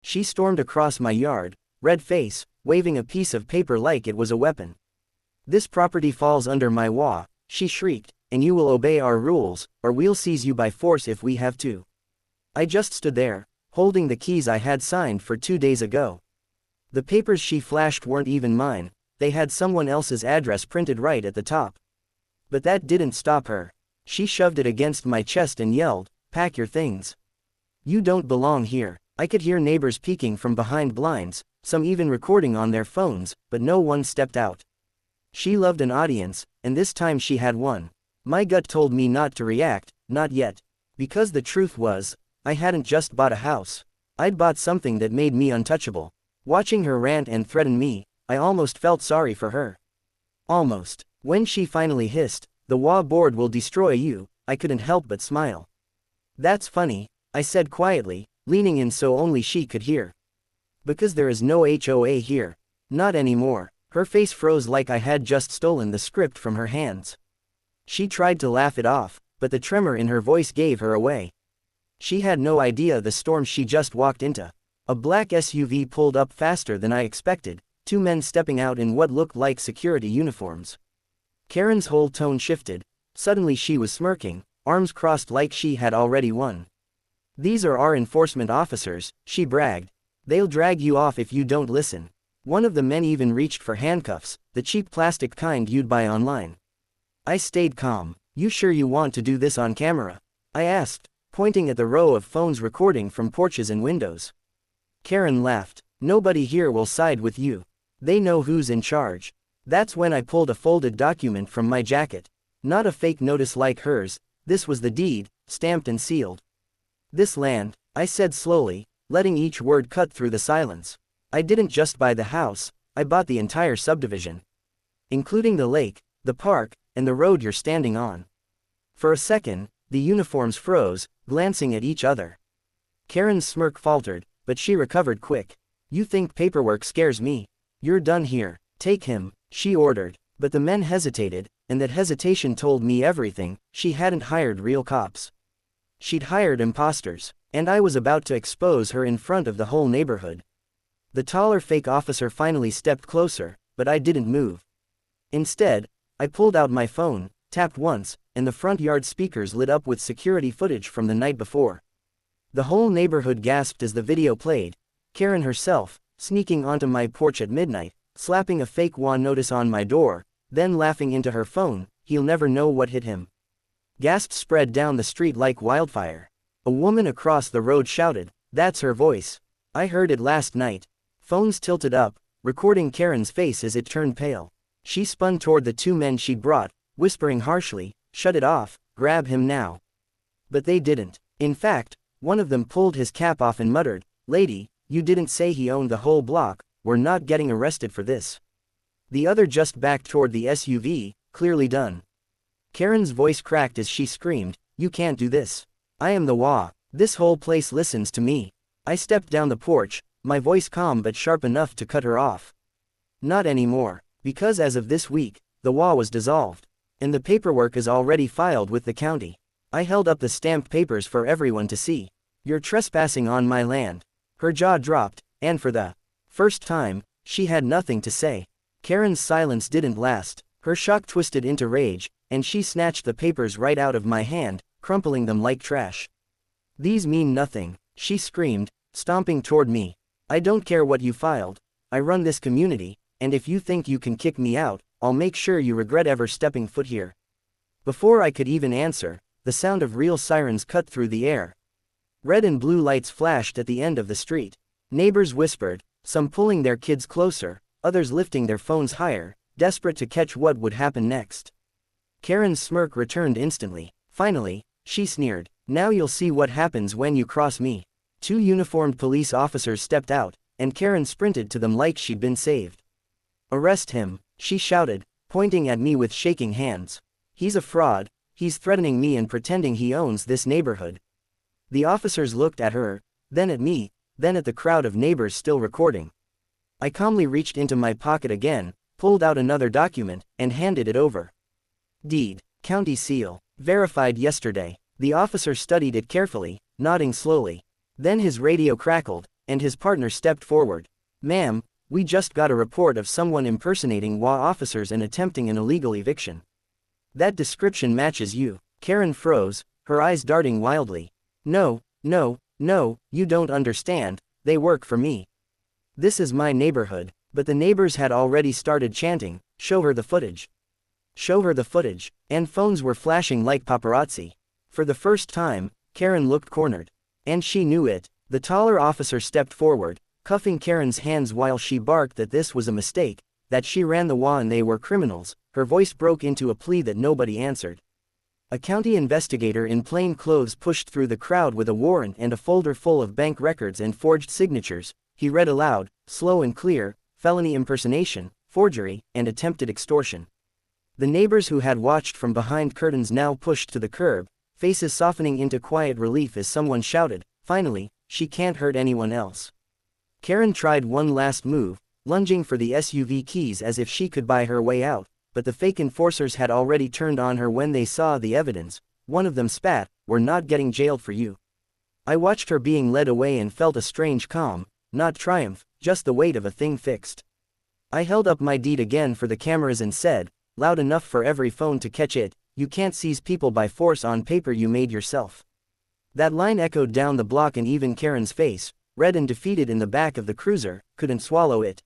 She stormed across my yard, red face, waving a piece of paper like it was a weapon. "This property falls under my HOA," she shrieked, "and you will obey our rules, or we'll seize you by force if we have to." I just stood there, holding the keys I had signed for 2 days ago. The papers she flashed weren't even mine, they had someone else's address printed right at the top. But that didn't stop her. She shoved it against my chest and yelled, "Pack your things. You don't belong here." I could hear neighbors peeking from behind blinds, some even recording on their phones, but no one stepped out. She loved an audience, and this time she had one. My gut told me not to react, not yet. Because the truth was, I hadn't just bought a house. I'd bought something that made me untouchable. Watching her rant and threaten me, I almost felt sorry for her. Almost. When she finally hissed, "The HOA board will destroy you," I couldn't help but smile. "That's funny," I said quietly, leaning in so only she could hear. "Because there is no HOA here. Not anymore." Her face froze like I had just stolen the script from her hands. She tried to laugh it off, but the tremor in her voice gave her away. She had no idea the storm she just walked into. A black SUV pulled up faster than I expected, 2 men stepping out in what looked like security uniforms. Karen's whole tone shifted. Suddenly she was smirking, arms crossed like she had already won. "These are our enforcement officers," she bragged. "They'll drag you off if you don't listen." One of the men even reached for handcuffs, the cheap plastic kind you'd buy online. I stayed calm. "You sure you want to do this on camera?" I asked, pointing at the row of phones recording from porches and windows. Karen laughed. "Nobody here will side with you. They know who's in charge." That's when I pulled a folded document from my jacket. Not a fake notice like hers, this was the deed, stamped and sealed. "This land," I said slowly, letting each word cut through the silence. "I didn't just buy the house, I bought the entire subdivision. Including the lake, the park, and the road you're standing on." For a second, the uniforms froze, glancing at each other. Karen's smirk faltered, but she recovered quick. "You think paperwork scares me? You're done here. Take him," she ordered. But the men hesitated, and that hesitation told me everything. She hadn't hired real cops. She'd hired imposters, and I was about to expose her in front of the whole neighborhood. The taller fake officer finally stepped closer, but I didn't move. Instead, I pulled out my phone, tapped once, and the front yard speakers lit up with security footage from the night before. The whole neighborhood gasped as the video played. Karen herself, sneaking onto my porch at midnight, slapping a fake HOA notice on my door, then laughing into her phone, "He'll never know what hit him." Gasps spread down the street like wildfire. A woman across the road shouted, "That's her voice. I heard it last night." Phones tilted up, recording Karen's face as it turned pale. She spun toward the 2 men she'd brought, whispering harshly, "Shut it off, grab him now." But they didn't. In fact, one of them pulled his cap off and muttered, "Lady, you didn't say he owned the whole block, we're not getting arrested for this." The other just backed toward the SUV, clearly done. Karen's voice cracked as she screamed, "You can't do this. I am the HOA. This whole place listens to me." I stepped down the porch, my voice calm but sharp enough to cut her off. "Not anymore. Because as of this week, the HOA was dissolved. And the paperwork is already filed with the county." I held up the stamped papers for everyone to see. "You're trespassing on my land." Her jaw dropped, and for the first time, she had nothing to say. Karen's silence didn't last. Her shock twisted into rage, and she snatched the papers right out of my hand, crumpling them like trash. "These mean nothing," she screamed, stomping toward me. "I don't care what you filed. I run this community, and if you think you can kick me out, I'll make sure you regret ever stepping foot here." Before I could even answer, the sound of real sirens cut through the air. Red and blue lights flashed at the end of the street. Neighbors whispered, some pulling their kids closer, others lifting their phones higher, desperate to catch what would happen next. Karen's smirk returned instantly. Finally, she sneered, "Now you'll see what happens when you cross me." 2 uniformed police officers stepped out, and Karen sprinted to them like she'd been saved. "Arrest him," she shouted, pointing at me with shaking hands. "He's a fraud, he's threatening me and pretending he owns this neighborhood." The officers looked at her, then at me, then at the crowd of neighbors still recording. I calmly reached into my pocket again, pulled out another document, and handed it over. "Deed, county seal, verified yesterday." The officer studied it carefully, nodding slowly. Then his radio crackled, and his partner stepped forward. "Ma'am, we just got a report of someone impersonating HOA officers and attempting an illegal eviction. That description matches you." Karen froze, her eyes darting wildly. "No, no, no, you don't understand, they work for me. This is my neighborhood." But the neighbors had already started chanting, "Show her the footage. Show her the footage," and phones were flashing like paparazzi. For the first time, Karen looked cornered. And she knew it. The taller officer stepped forward, cuffing Karen's hands while she barked that this was a mistake, that she ran the HOA and they were criminals. Her voice broke into a plea that nobody answered. A county investigator in plain clothes pushed through the crowd with a warrant and a folder full of bank records and forged signatures. He read aloud, slow and clear, "Felony impersonation, forgery, and attempted extortion." The neighbors who had watched from behind curtains now pushed to the curb, faces softening into quiet relief as someone shouted, "Finally, she can't hurt anyone else." Karen tried one last move, lunging for the SUV keys as if she could buy her way out, but the fake enforcers had already turned on her when they saw the evidence. One of them spat, "We're not getting jailed for you." I watched her being led away and felt a strange calm, not triumph, just the weight of a thing fixed. I held up my deed again for the cameras and said, loud enough for every phone to catch it, "You can't seize people by force on paper you made yourself." That line echoed down the block and even Karen's face, red and defeated in the back of the cruiser, couldn't swallow it.